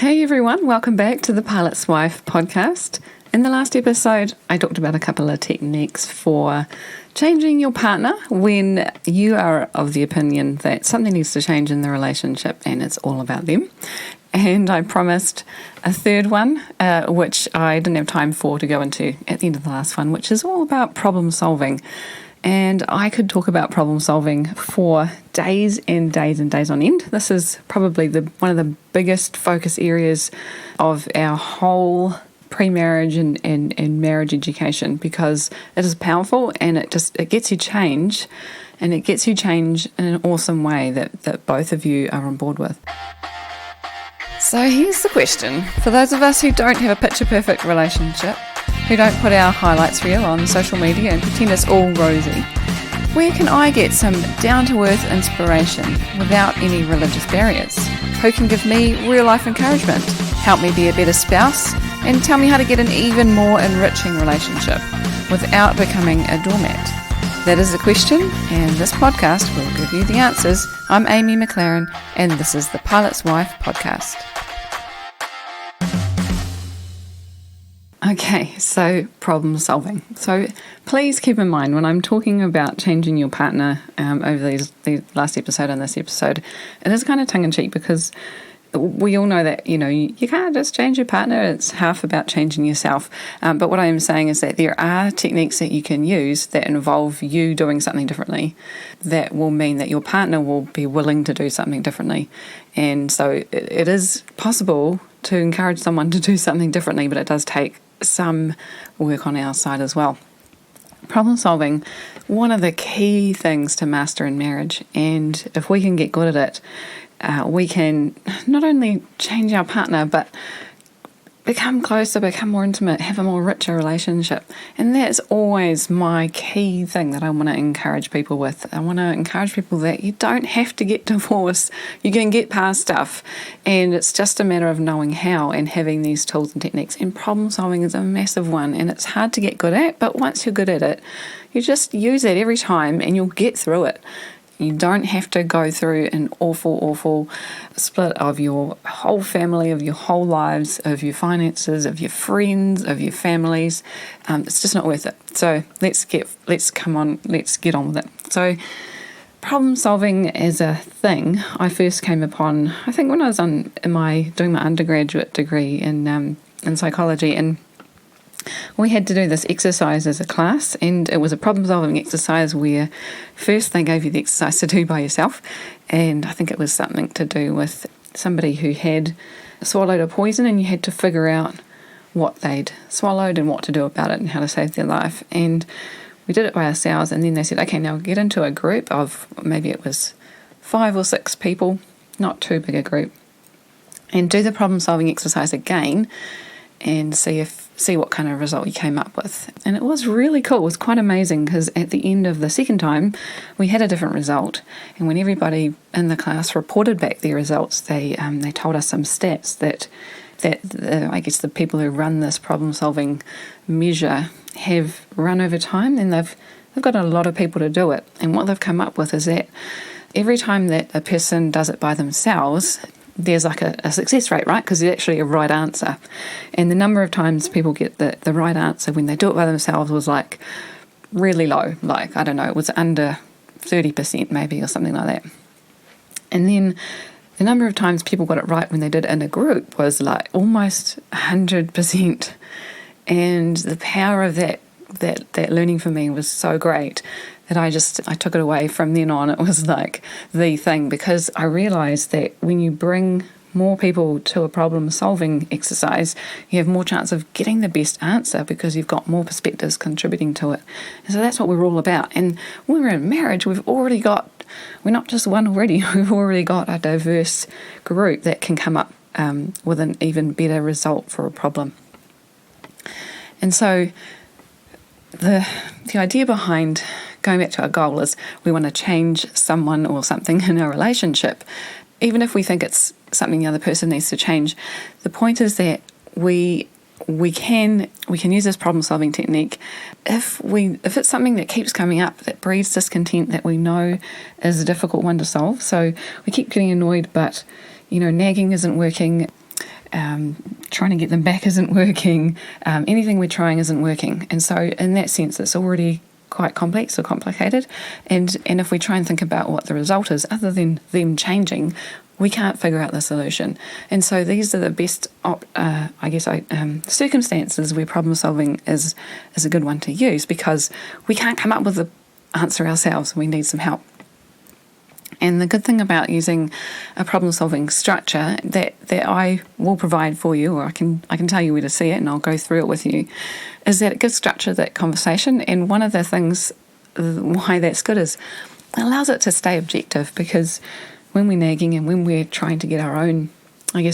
Hey everyone, welcome back to the Pilot's Wife podcast. In the last episode, I talked about a couple of techniques for changing your partner when you are of the opinion that something needs to change in the relationship and it's all about them. And I promised a third one, which I didn't have time for to go into at the end of the last one, which is all about problem solving. And I could talk about problem solving for days and days and days on end. This is probably one of the biggest focus areas of our whole pre-marriage and marriage education, because it is powerful and it gets you change, and it gets you change in an awesome way that both of you are on board with. So here's the question. For those of us who don't have a picture-perfect relationship, who don't put our highlights reel on social media and pretend it's all rosy, where can I get some down-to-earth inspiration without any religious barriers? Who can give me real-life encouragement, help me be a better spouse, and tell me how to get an even more enriching relationship without becoming a doormat? That is the question, and this podcast will give you the answers. I'm Amy McLaren, and this is the Pilot's Wife podcast. Okay, so problem solving. So please keep in mind when I'm talking about changing your partner over the last episode and this episode, it is kind of tongue-in-cheek because we all know that, you can't just change your partner. It's half about changing yourself. But what I am saying is that there are techniques that you can use that involve you doing something differently that will mean that your partner will be willing to do something differently. And so it is possible to encourage someone to do something differently, but it does take some work on our side as well. Problem solving, one of the key things to master in marriage, and if we can get good at it, we can not only change our partner, but become closer, become more intimate, have a more richer relationship. And that's always my key thing that I want to encourage people with. I want to encourage people that you don't have to get divorced. You can get past stuff. And it's just a matter of knowing how and having these tools and techniques. And problem solving is a massive one. And it's hard to get good at, but once you're good at it, you just use it every time and you'll get through it. You don't have to go through an awful split of your whole family, of your whole lives, of your finances, of your friends, of your families. It's just not worth it. So let's get on with it. So problem solving as a thing, I first came upon, I think when I was doing my undergraduate degree in psychology, and we had to do this exercise as a class, and it was a problem-solving exercise where first they gave you the exercise to do by yourself, and I think it was something to do with somebody who had swallowed a poison, and you had to figure out what they'd swallowed and what to do about it and how to save their life. And we did it by ourselves, and then they said, okay, now get into a group of, maybe it was 5 or 6 people, not too big a group, and do the problem-solving exercise again and see what kind of result you came up with. And it was really cool. It was quite amazing because at the end of the second time, we had a different result. And when everybody in the class reported back their results, they told us some stats that I guess the people who run this problem-solving measure have run over time, and they've got a lot of people to do it. And what they've come up with is that every time that a person does it by themselves, there's like a success rate, right? Because it's actually a right answer. And the number of times people get the right answer when they do it by themselves was like really low. Like, I don't know, it was under 30% maybe or something like that. And then the number of times people got it right when they did it in a group was like almost 100%. And the power of that learning for me was so great that I took it away from then on. It was like the thing, because I realized that when you bring more people to a problem-solving exercise, you have more chance of getting the best answer because you've got more perspectives contributing to it. And so that's what we're all about. And when we're in marriage, we're not just one already, we've already got a diverse group that can come up with an even better result for a problem. And so the idea behind going back to our goal is we want to change someone or something in our relationship, even if we think it's something the other person needs to change. The point is that we can use this problem-solving technique if it's something that keeps coming up, that breeds discontent, that we know is a difficult one to solve. So we keep getting annoyed, but nagging isn't working. trying to get them back isn't working, anything we're trying isn't working. And so in that sense, it's already quite complex or complicated. And if we try and think about what the result is, other than them changing, we can't figure out the solution. And so these are the best, circumstances where problem solving is a good one to use, because we can't come up with the answer ourselves. We need some help. And the good thing about using a problem-solving structure that I will provide for you, or I can tell you where to see it and I'll go through it with you, is that it gives structure to that conversation. And one of the things why that's good is it allows it to stay objective, because when we're nagging and when we're trying to get our own,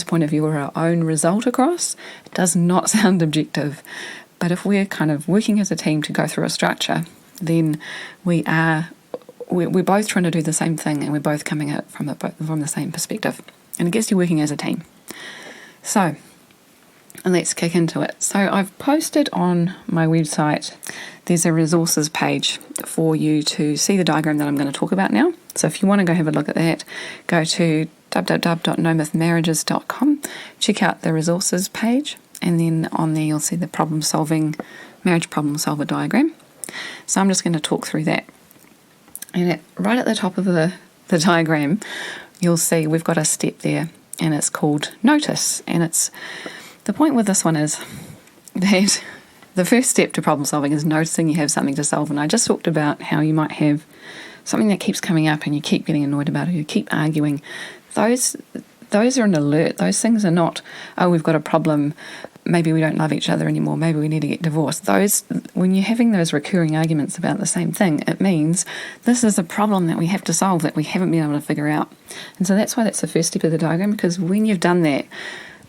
point of view or our own result across, it does not sound objective. But if we're kind of working as a team to go through a structure, then we're both trying to do the same thing, and we're both coming at it from the same perspective. And it gets you working as a team. So, let's kick into it. So I've posted on my website, there's a resources page for you to see the diagram that I'm going to talk about now. So if you want to go have a look at that, go to www.nomythmarriages.com, check out the resources page, and then on there you'll see the marriage problem solver diagram. So I'm just going to talk through that. And right at the top of the diagram, you'll see we've got a step there, and it's called notice. And it's the point with this one is that the first step to problem solving is noticing you have something to solve. And I just talked about how you might have something that keeps coming up and you keep getting annoyed about it, you keep arguing. Those are an alert. Those things are not, oh, we've got a problem, maybe we don't love each other anymore, maybe we need to get divorced. When you're having those recurring arguments about the same thing, it means this is a problem that we have to solve that we haven't been able to figure out. And so that's why that's the first step of the diagram, because when you've done that,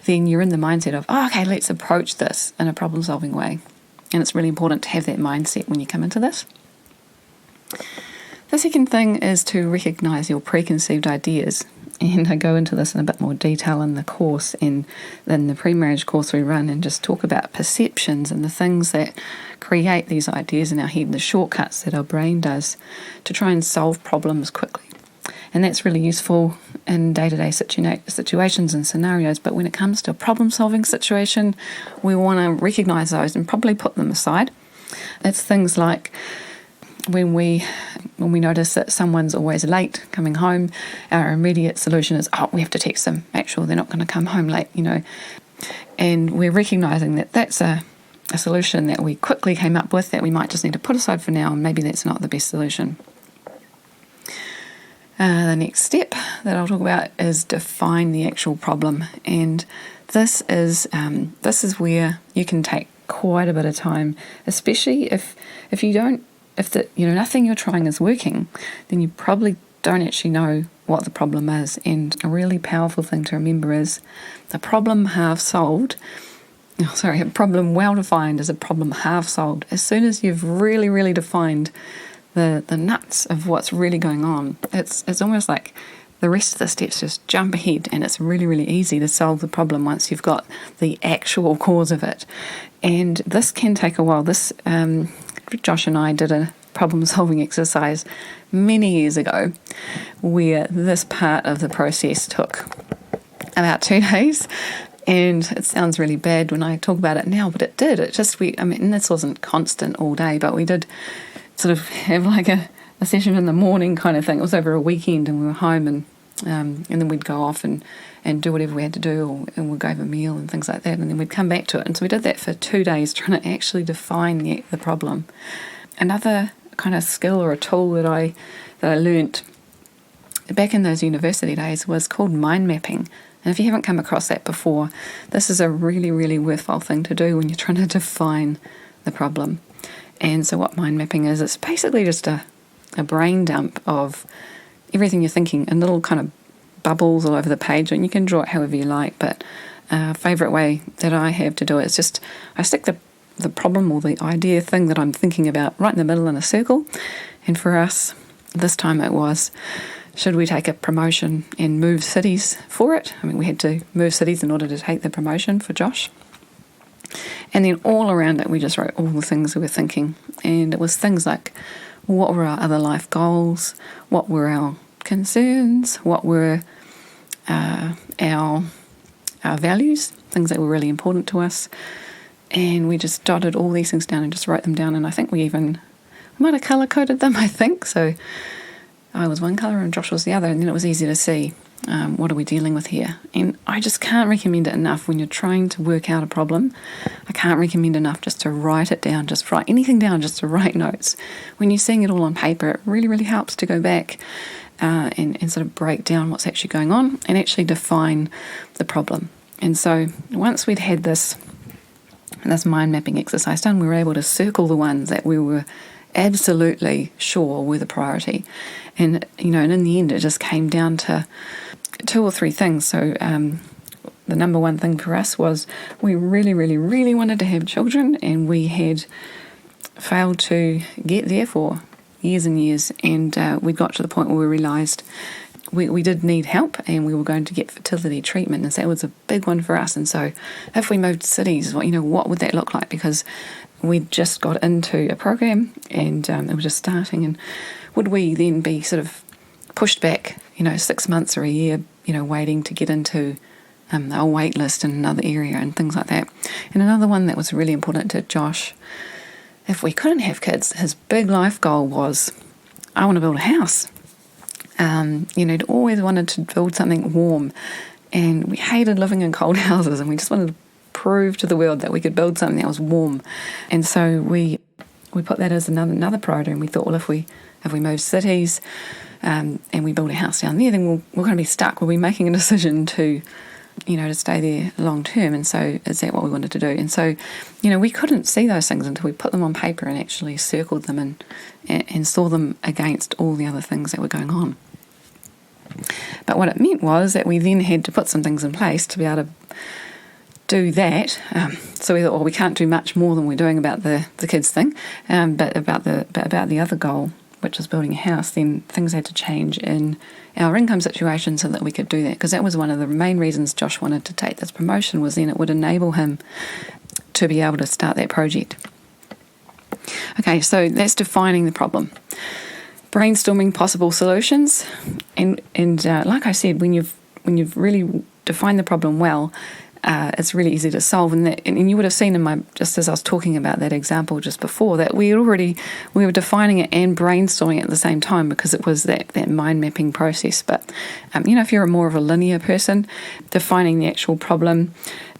then you're in the mindset of, oh, okay, let's approach this in a problem-solving way. And it's really important to have that mindset when you come into this. The second thing is to recognise your preconceived ideas. And I go into this in a bit more detail in the course and in the pre-marriage course we run, and just talk about perceptions and the things that create these ideas in our head, the shortcuts that our brain does to try and solve problems quickly. And that's really useful in day-to-day situations and scenarios. But when it comes to a problem-solving situation, we want to recognise those and probably put them aside. It's things like when we notice that someone's always late coming home, our immediate solution is, we have to text them, make sure they're not going to come home late, And we're recognising that that's a solution that we quickly came up with that we might just need to put aside for now, and maybe that's not the best solution. The next step that I'll talk about is define the actual problem, and this is where you can take quite a bit of time, especially if nothing you're trying is working, then you probably don't actually know what the problem is. And a really powerful thing to remember is a problem well defined is a problem half solved. As soon as you've really, really defined the nuts of what's really going on, it's almost like the rest of the steps just jump ahead, and it's really, really easy to solve the problem once you've got the actual cause of it. And this can take a while. Josh and I did a problem-solving exercise many years ago where this part of the process took about 2 days. And it sounds really bad when I talk about it now, but it did. This wasn't constant all day, but we did sort of have like a session in the morning kind of thing. It was over a weekend, and we were home, and then we'd go off and do whatever we had to do, and we'd go have a meal and things like that, and then we'd come back to it. And so we did that for 2 days, trying to actually define the problem. Another kind of skill or a tool that I learnt back in those university days was called mind mapping. And if you haven't come across that before, this is a really, really worthwhile thing to do when you're trying to define the problem. And so what mind mapping is, it's basically just a brain dump of everything you're thinking in little kind of bubbles all over the page, and you can draw it however you like. But a favourite way that I have to do it is just I stick the problem or the idea thing that I'm thinking about right in the middle in a circle. And for us, this time it was, should we take a promotion and move cities for it? We had to move cities in order to take the promotion for Josh. And then all around it, we just wrote all the things we were thinking. And it was things like, what were our other life goals? What were our concerns? What were our our values, things that were really important to us. And we just jotted all these things down and just wrote them down. And I think we might have colour-coded them, I think. So I was one colour and Josh was the other, and then it was easy to see what are we dealing with here. And I just can't recommend it enough when you're trying to work out a problem. I can't recommend enough just to write it down, just write anything down, just to write notes. When you're seeing it all on paper, it really, really helps to go back and sort of break down what's actually going on and actually define the problem. And so once we'd had this mind mapping exercise done, we were able to circle the ones that we were absolutely sure were the priority. And in the end, it just came down to 2 or 3 things. So the number one thing for us was we really, really, really wanted to have children, and we had failed to get there for years and years. And we got to the point where we realised we did need help, and we were going to get fertility treatment, and so that was a big one for us. And so if we moved cities, what would that look like? Because we'd just got into a program, and it was just starting, and would we then be sort of pushed back 6 months or a year waiting to get into a wait list in another area and things like that. And another one that was really important to Josh, if we couldn't have kids, his big life goal was, I want to build a house. He'd always wanted to build something warm, and we hated living in cold houses, and we just wanted to prove to the world that we could build something that was warm. And so we put that as another priority, and we thought, well, if we move cities and we build a house down there, then we're going to be stuck. We'll be making a decision to stay there long term. And so is that what we wanted to do? And so, we couldn't see those things until we put them on paper and actually circled them and saw them against all the other things that were going on. But what it meant was that we then had to put some things in place to be able to do that. So we thought, well, we can't do much more than we're doing about the kids thing, but about the other goal, which is building a house, then things had to change in our income situation so that we could do that, because that was one of the main reasons Josh wanted to take this promotion, was then it would enable him to be able to start that project. Okay, so that's defining the problem. Brainstorming possible solutions, and like I said, when you've really defined the problem well, it's really easy to solve. And you would have seen just as I was talking about that example just before, that we were defining it and brainstorming at the same time, because it was that mind mapping process. But if you're more of a linear person, defining the actual problem,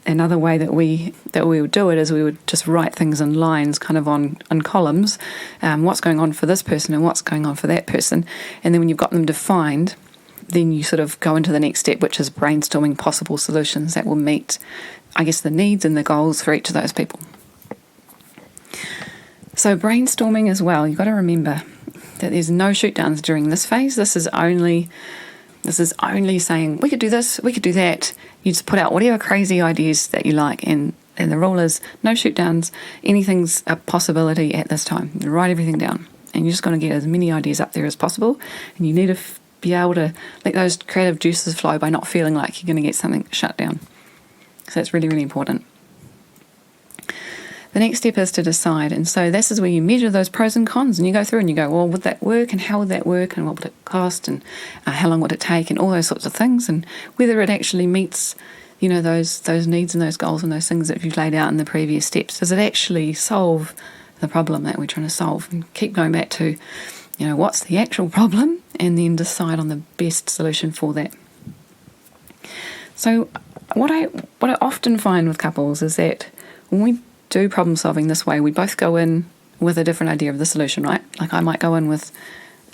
another way that we would do it is we would just write things in lines, kind of on columns, what's going on for this person and what's going on for that person. And then when you've got them defined, then you sort of go into the next step, which is brainstorming possible solutions that will meet, I guess, the needs and the goals for each of those people. So brainstorming as well, you've got to remember that there's no shoot downs during this phase. This is only saying, we could do this, we could do that. You just put out whatever crazy ideas that you like, and the rule is no shoot downs. Anything's a possibility at this time. You write everything down, and you're just going to get as many ideas up there as possible, and you need to be able to let those creative juices flow by not feeling like you're going to get something shut down. So that's really, really important. The next step is to decide, and so this is where you measure those pros and cons, and you go through and you go, well, would that work, and how would that work, and what would it cost, and how long would it take, and all those sorts of things, and whether it actually meets those needs and those goals and those things that you've laid out in the previous steps. Does it actually solve the problem that we're trying to solve? And keep going back to what's the actual problem, and then decide on the best solution for that. So what I often find with couples is that when we do problem solving this way, we both go in with a different idea of the solution, right? Like I might go in with,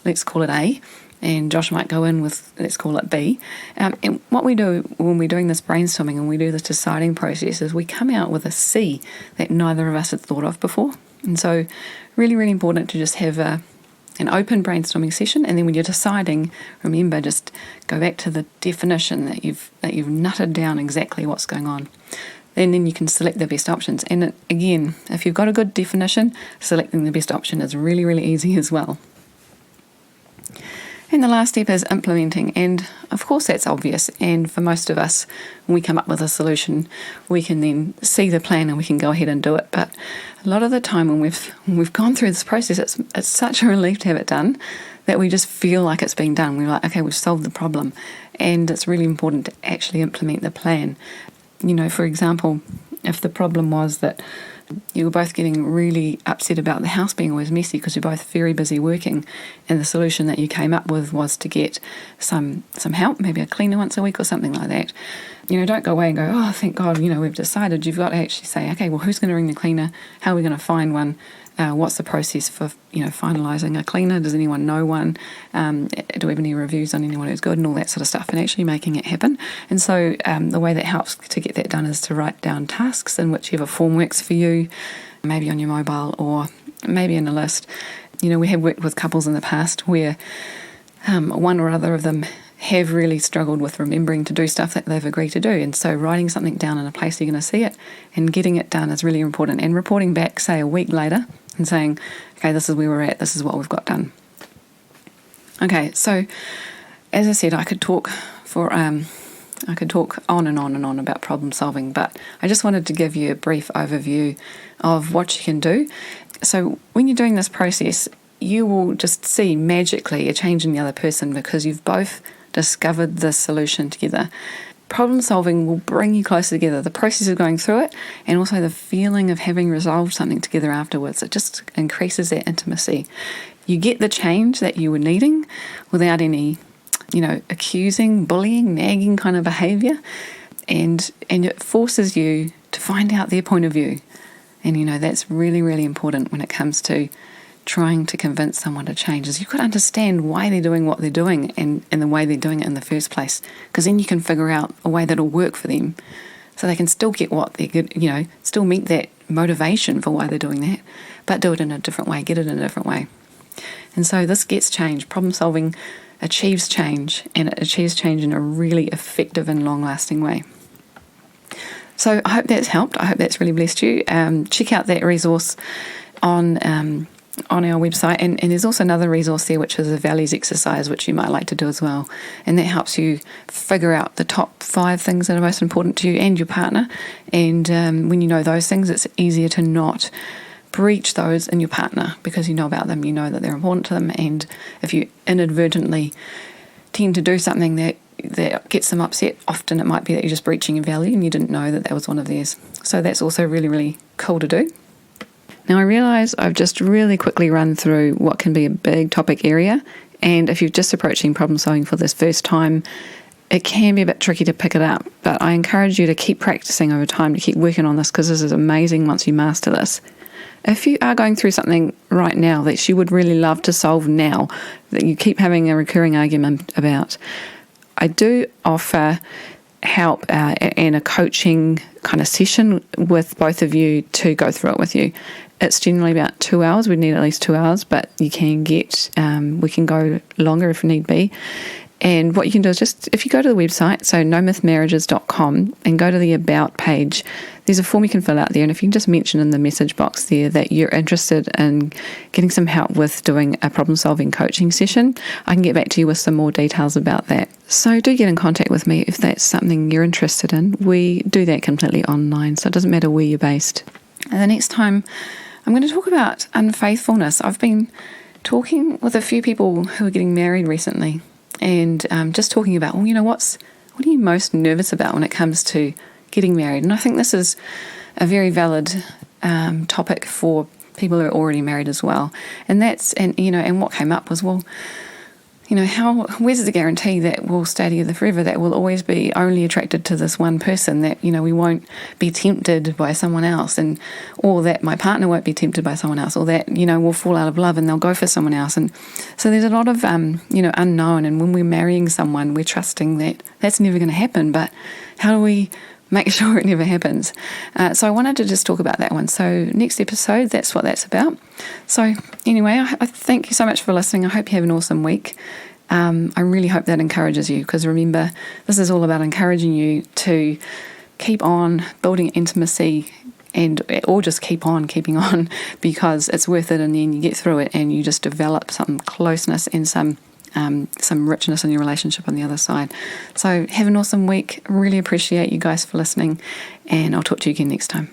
let's call it A, and Josh might go in with, let's call it B. And what we do when we're doing this brainstorming and we do this deciding process is we come out with a C that neither of us had thought of before. And so really, really important to just have an open brainstorming session, and then when you're deciding, remember, just go back to the definition that you've nutted down exactly what's going on. And then you can select the best options. And again, if you've got a good definition, selecting the best option is really, really easy as well. And the last step is implementing. And of course that's obvious. And for most of us, when we come up with a solution, we can then see the plan and we can go ahead and do it. But a lot of the time when we've gone through this process, it's such a relief to have it done that we just feel like it's being done. We're like, okay, we've solved the problem. And it's really important to actually implement the plan. For example, if the problem was that you were both getting really upset about the house being always messy because you're both very busy working, and the solution that you came up with was to get some help, maybe a cleaner once a week or something like that. Don't go away and go, oh, thank God, we've decided. You've got to actually say, okay, well, who's going to ring the cleaner? How are we going to find one? What's the process for, finalising a cleaner? Does anyone know one? Do we have any reviews on anyone who's good, and all that sort of stuff, and actually making it happen. And so the way that helps to get that done is to write down tasks in whichever form works for you, maybe on your mobile or maybe in a list. We have worked with couples in the past where one or other of them have really struggled with remembering to do stuff that they've agreed to do. And so writing something down in a place you're going to see it and getting it done is really important. And reporting back, say, a week later and saying, okay, this is where we're at, this is what we've got done. Okay, so as I said, I could talk on and on and on about problem solving, but I just wanted to give you a brief overview of what you can do. So when you're doing this process, you will just see magically a change in the other person because you've both discovered the solution together. Problem solving will bring you closer together. The process of going through it and also the feeling of having resolved something together afterwards, it just increases that intimacy. You get the change that you were needing without any, accusing, bullying, nagging kind of behaviour, and it forces you to find out their point of view. And that's really, really important when it comes to trying to convince someone to change, is you've got to understand why they're doing what they're doing and the way they're doing it in the first place, because then you can figure out a way that'll work for them so they can still get what they're good, still meet that motivation for why they're doing that, but do it in a different way, get it in a different way. And so this gets change. Problem solving achieves change, and it achieves change in a really effective and long-lasting way. So I hope that's helped. I hope that's really blessed you. Check out that resource on our website, and there's also another resource there which is a values exercise which you might like to do as well, and that helps you figure out the top 5 things that are most important to you and your partner, and when you know those things, it's easier to not breach those in your partner because you know about them, you know that they're important to them, and if you inadvertently tend to do something that gets them upset, often it might be that you're just breaching a value and you didn't know that was one of theirs. So that's also really, really cool to do. Now, I realise I've just really quickly run through what can be a big topic area, and if you're just approaching problem solving for this first time, it can be a bit tricky to pick it up, but I encourage you to keep practicing over time, to keep working on this, because this is amazing once you master this. If you are going through something right now that you would really love to solve now, that you keep having a recurring argument about, I do offer help and a coaching kind of session with both of you to go through it with you. It's generally about 2 hours. We need at least 2 hours, but you can get, we can go longer if need be. And what you can do is just, if you go to the website, so nomythmarriages.com, and go to the About page, there's a form you can fill out there. And if you can just mention in the message box there that you're interested in getting some help with doing a problem-solving coaching session, I can get back to you with some more details about that. So do get in contact with me if that's something you're interested in. We do that completely online, so it doesn't matter where you're based. And the next time, I'm going to talk about unfaithfulness. I've been talking with a few people who are getting married recently, and just talking about, what are you most nervous about when it comes to getting married? And I think this is a very valid topic for people who are already married as well. And what came up was, where's the guarantee that we'll stay together forever, that we'll always be only attracted to this one person, that, we won't be tempted by someone else, or that my partner won't be tempted by someone else, or that, we'll fall out of love and they'll go for someone else. And so there's a lot of, unknown. And when we're marrying someone, we're trusting that that's never going to happen. But how do we make sure it never happens? So I wanted to just talk about that one. So next episode, that's what that's about. So anyway, I thank you so much for listening. I hope you have an awesome week. I really hope that encourages you, because remember, this is all about encouraging you to keep on building intimacy, or just keep on keeping on, because it's worth it, and then you get through it and you just develop some closeness and some richness in your relationship on the other side. So have an awesome week. Really appreciate you guys for listening, and I'll talk to you again next time.